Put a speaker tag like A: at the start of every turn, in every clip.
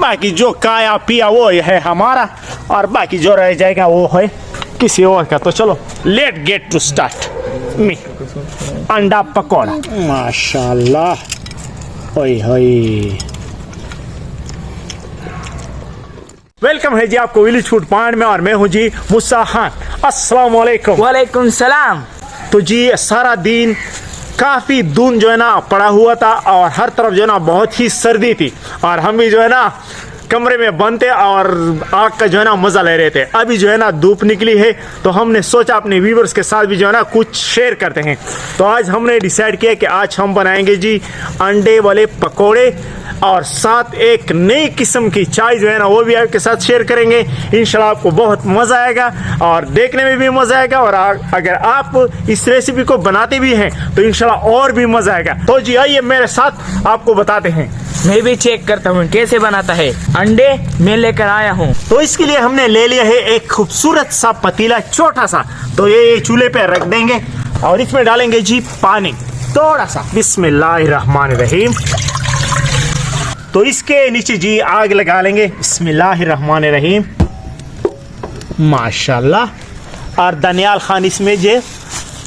A: बाकी जो खाया पिया वो है हमारा, और बाकी जो रह जाएगा वो है किसी और का। तो चलो लेट गेट टू स्टार्ट मी अंडा पकौड़ा। माशाल्लाह, ओए होए। वेलकम है जी आपको विलेज फूड पॉइंट में, और मैं हूँ जी मुसा खान। अस्सलाम वालेकुम।
B: वालेकुम सलाम।
A: तो जी सारा दिन काफ़ी धुंध जो है ना पड़ा हुआ था, और हर तरफ जो है ना बहुत ही सर्दी थी, और हम भी जो है ना कमरे में बंद थे और आग का जो है ना मज़ा ले रहे थे। अभी जो है ना धूप निकली है, तो हमने सोचा अपने व्यूवर्स के साथ भी जो है ना कुछ शेयर करते हैं। तो आज हमने डिसाइड किया कि आज हम बनाएंगे जी अंडे वाले पकोड़े, और साथ एक नई किस्म की चाय जो है ना वो भी आपके साथ शेयर करेंगे। इंशाल्लाह आपको बहुत मज़ा आएगा और देखने में भी मज़ा आएगा, और अगर आप इस रेसिपी को बनाते भी हैं तो इंशाल्लाह और भी मज़ा आएगा। तो जी आइए मेरे साथ आपको बताते हैं।
B: मैं भी चेक करता हूँ कैसे बनाता है। अंडे मैं लेकर आया हूँ।
A: तो इसके लिए हमने ले लिया है एक खूबसूरत सा पतीला, छोटा सा। तो ये चूल्हे पे रख देंगे, और इसमें डालेंगे जी पानी थोड़ा सा। बिस्मिल्लाहिर्रहमानिर्रहीम। तो इसके नीचे जी आग लगा लेंगे। बिस्मिल्लाहिर्रहमानिर्रहीम। माशाल्लाह। और दनियाल खान इसमें जे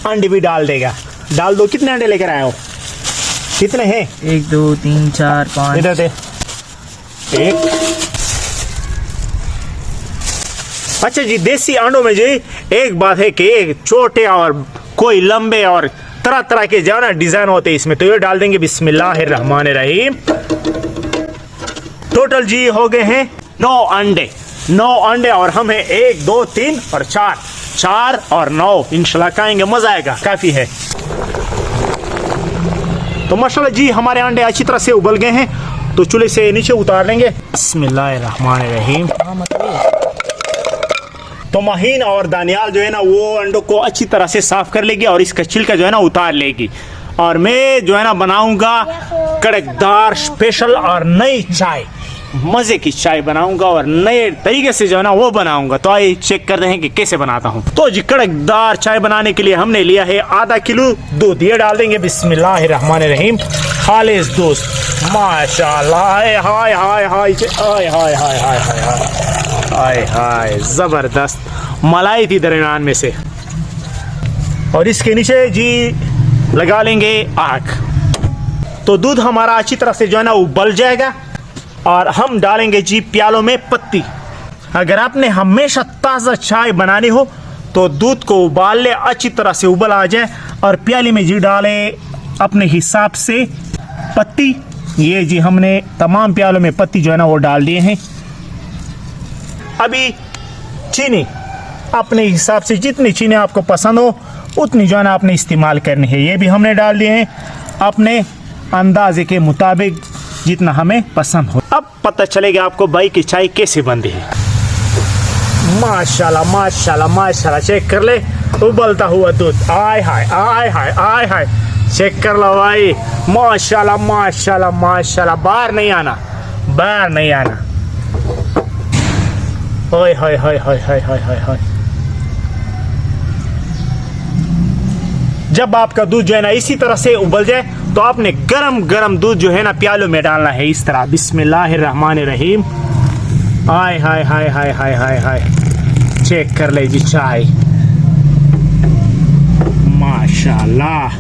A: अंडे भी डाल देगा। डाल दो। कितने अंडे लेकर आए हो? कितने हैं?
B: 1 2 3 4 5।
A: इधर दे। एक। अच्छा जी, देसी अंडों में जी एक बात है कि एक छोटे और कोई लंबे और तरह तरह के जो ना डिजाइन होते हैं इसमें। तो ये डाल देंगे। बिस्मिल्लाहिर्रहमानिर्रहीम। टोटल जी हो गए हैं 9 अंडे। 9 अंडे, और हम हैं 1 2 3 और 4 और 9। इंशाल्लाह खाएंगे, मजा आएगा। काफी है। तो माशाल्लाह जी हमारे अंडे अच्छी तरह से उबल गए हैं, तो चूल्हे से नीचे उतार लेंगे। बिस्मिल्लाहिर्रहमानिर्रहीम। तो महीन और दानियाल जो है ना वो अंडों को अच्छी तरह से साफ कर लेगी, और इसका छिलका जो है ना उतार लेगी। और मैं जो है ना बनाऊंगा कड़कदार स्पेशल और नई चाय, मजे की चाय बनाऊंगा, और नए तरीके से जो है ना वो बनाऊंगा। तो आइए चेक करते हैं कि कैसे बनाता हूँ। तो जी कड़कदार चाय बनाने के लिए हमने लिया है आधा किलो दूध। ये डाल देंगे। बिस्मिल्लाहिर्रहमानिर्रहीम। खालिस दूध। माशाल्लाह। हाय हाय हाय हाय हाय हाय हाय हाय हाय हाय, जबरदस्त मलाई थी दरमियान में से। और इसके नीचे जी लगा लेंगे आग। तो दूध हमारा अच्छी तरह से जो है ना उबल जाएगा, और हम डालेंगे जी प्यालों में पत्ती। अगर आपने हमेशा ताज़ा चाय बनानी हो तो दूध को उबाल ले, अच्छी तरह से उबल आ जाए, और प्याली में जी डाले अपने हिसाब से पत्ती। ये जी हमने तमाम प्यालों में पत्ती जो है ना वो डाल दिए हैं। अभी चीनी अपने हिसाब से, जितनी चीनी आपको पसंद हो उतनी जो है ना आपने इस्तेमाल करनी है। ये भी हमने डाल दिए हैं अपने अंदाजे के मुताबिक, जितना हमें पसंद हो। अब पता चलेगा आपको भाई की चाय कैसे बनती है। माशाल्लाह माशाल्लाह माशाल्लाह। चेक कर ले उबलता हुआ दूध। आय हाय आय हाय आय हाय। चेक कर लो भाई। माशाल्लाह माशाल्लाह माशाल्लाह। बाहर नहीं आना, बाहर नहीं आना। ओए हाय हाय हाय हाय हाय हाय हाय। जब आपका दूध जो है ना इसी तरह से उबल जाए, तो आपने गरम गरम दूध जो है ना प्यालों में डालना है इस तरह। बिस्मिल्लाहिर्रहमानिर्रहीम। हाय हाय हाय हाय हाय हाय हाय। चेक कर ले जी चाय। माशाल्लाह।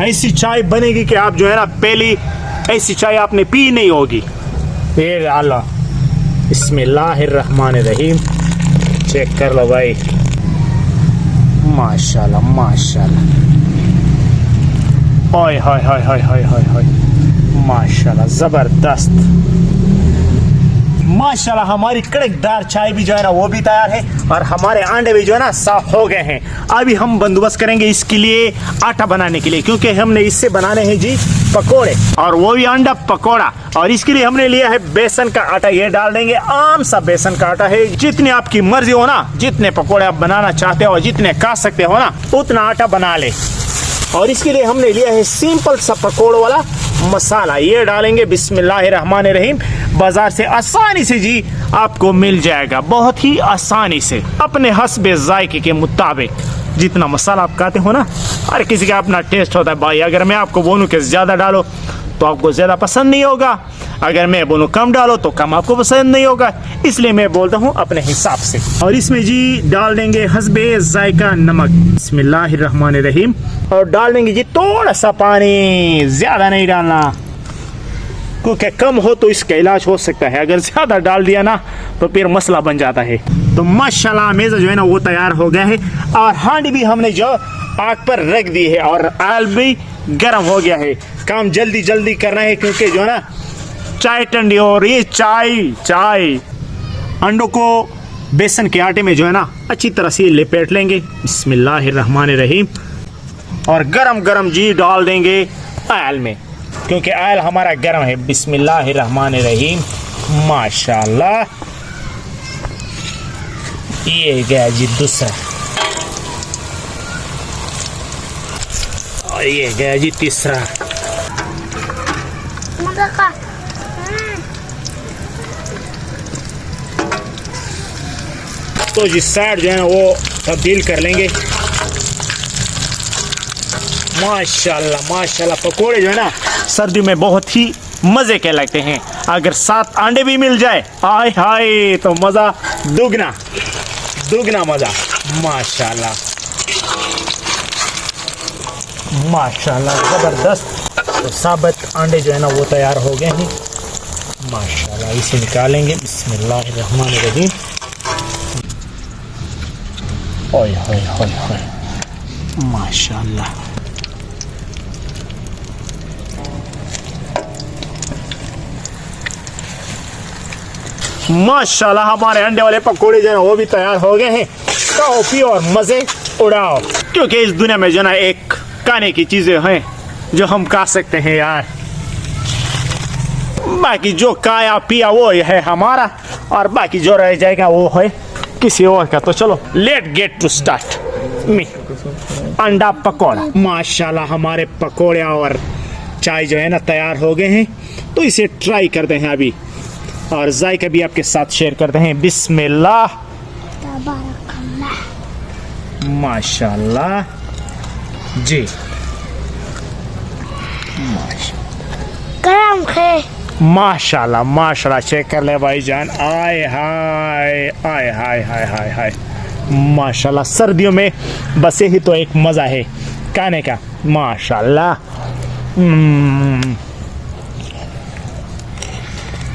A: ऐसी चाय बनेगी कि आप जो है ना पहली ऐसी चाय आपने पी नहीं होगी। ये अल्लाह। बिस्मिल्लाहिर्रहमानिर्रहीम। चेक कर लो भाई। माशाल्लाह माशाल्लाह। ओए हाय हाय हाय हाय हाय हाय। माशाल्लाह जबरदस्त। माशाल्लाह हमारी कड़कदार चाय भी जो है ना वो भी तैयार है, और हमारे अंडे भी जो है ना साफ हो गए हैं। अभी हम बंदोबस्त करेंगे इसके लिए आटा बनाने के लिए, क्योंकि हमने इससे बनाने हैं जी पकोड़े, और वो भी अंडा पकोड़ा। और इसके लिए हमने लिया है बेसन का आटा। ये डाल देंगे। आम सा बेसन का आटा है। जितनी आपकी मर्जी हो ना, जितने पकोड़े आप बनाना चाहते हो, जितने खा सकते हो ना, उतना आटा बना ले। और इसके लिए हमने लिया है सिंपल सा पकोड़ वाला मसाला। ये डालेंगे। बिस्मिल्लाहिर्रहमानिर्रहीम। बाजार से आसानी से जी आपको मिल जाएगा, बहुत ही आसानी से, अपने हस्बे जायके के मुताबिक। जितना मसाला आप खाते हो ना, हर किसी का अपना टेस्ट होता है भाई। अगर मैं आपको बोलूं कि ज्यादा डालो तो आपको ज़्यादा पसंद नहीं होगा, अगर मैं बोलूँ कम डालो तो कम आपको पसंद नहीं होगा, इसलिए मैं बोलता हूँ अपने हिसाब से। और इसमें जी डाल देंगे हस्बे जायका नमक, बिस्मिल्लाहिर्रहमानिर्रहीम। और डाल देंगे जी थोड़ा सा पानी, ज़्यादा नहीं डालना, क्योंकि कम हो तो इसका इलाज हो सकता है, अगर ज़्यादा डाल दिया ना तो फिर मसला बन जाता है। तो माशाल्लाह मेज़ा जो है ना वो तैयार हो गया है, और हांडी भी हमने जो आग पर रख दी है, और आयल भी गर्म हो गया है। काम जल्दी जल्दी करना है, क्योंकि जो है ना चाय ठंडी हो रही है। चाय अंडों को बेसन के आटे में जो है ना अच्छी तरह से लपेट लेंगे, बिस्मिल्लाहिर्रहमानिर्रहीम। और गरम गरम जी डाल देंगे आयल में, क्योंकि आयल हमारा गर्म है। बिस्मिल्लाहिर्रहमानिर्रहीम, माशाल्लाह। ये गया जी दूसरा, और ये गया जी तीसरा। तो जिस साइड जो है ना वो तब्दील कर लेंगे। माशाल्लाह माशाल्लाह, पकोड़े जो है ना सर्दियों में बहुत ही मज़े के लगते हैं, अगर 7 अंडे भी मिल जाए आय हाय तो मज़ा दुगना मज़ा। माशाल्लाह माशाल्लाह, ज़बरदस्त। तो साबित अंडे जो है ना वो तैयार हो गए हैं माशाल्लाह। इसे निकालेंगे, बिस्मिल्लाहिर्रहमानिर्रहीम। ओए होए होए होए, माशाल्लाह। माशाल्लाह हमारे अंडे वाले पकोड़े जो है वो भी तैयार हो गए हैं। खाओ पियो और मज़े उड़ाओ, क्योंकि इस दुनिया में जो ना एक खाने की चीज़ें हैं जो हम खा सकते हैं यार, बाकी जो खाया पिया वो है हमारा, और बाकी जो रह जाएगा वो है किसी और का। तो चलो लेट गेट टू स्टार्ट मी अंडा पकौड़ा। माशाल्लाह हमारे पकौड़े और चाय जो है ना तैयार हो गए हैं, तो इसे ट्राई करते हैं अभी, और जायका भी आपके साथ शेयर करते हैं। बिस्मिल्लाह, माशाल्लाह जी, माशाल्लाह माशाल्लाह। चेक कर ले भाईजान, आय हाय आय हाय हाय हाय हाय, माशाल्लाह। सर्दियों में बस यही तो एक मज़ा है खाने का, माशाल्लाह।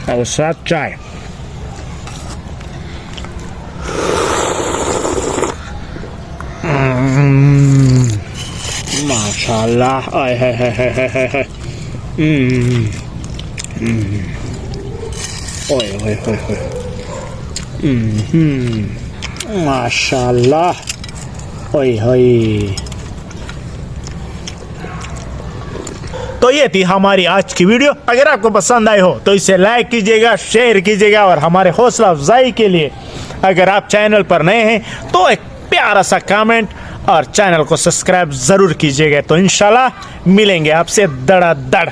A: और साथ चाय, माशाल्लाह, आय हाय हाय हाय हाय हाय, ओए ओए ओए ओए, माशाल्लाह, ओए होए। तो ये थी हमारी आज की वीडियो। अगर आपको पसंद आई हो तो इसे लाइक कीजिएगा, शेयर कीजिएगा, और हमारे हौसला अफजाई के लिए अगर आप चैनल पर नए हैं तो एक प्यारा सा कमेंट और चैनल को सब्सक्राइब ज़रूर कीजिएगा। तो इंशाल्लाह मिलेंगे आपसे धड़ाधड़।